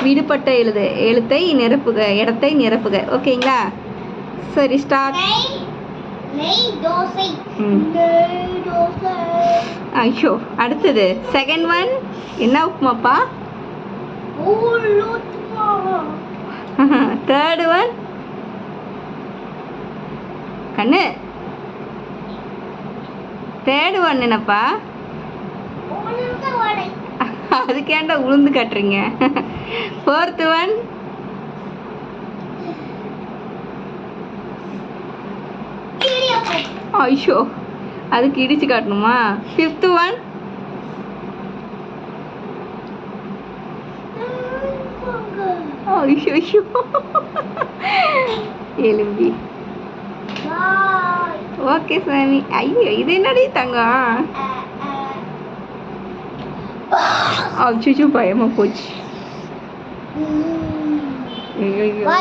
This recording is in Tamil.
விடுபட்ட எழுத்தை நிரப்புக, இடத்தை நிரப்புக. ஓகேங்களா? சரி, ஸ்டார்ட். ஐயோ, அடுத்தது செகண்ட் ஒன் என்ன உப்புமாப்பா? தேர்ட் ஒன் கண்ணு, தேர்ட் ஒன் என்னப்பா? அதுக்கேண்டா உளுந்து கட்டுறீங்க? ஃபோர்த் ஒன் ஐயோ, அதுக்கு இடிச்சு காட்டணுமா? ஃபிஃப்த் ஒன் ஐயோ ஐயோ எலும்பி. ஓகே சாமி. ஐயோ, இது என்னடி தங்கம்? அச்சோ, பயமா போச்சு. ஐயோ.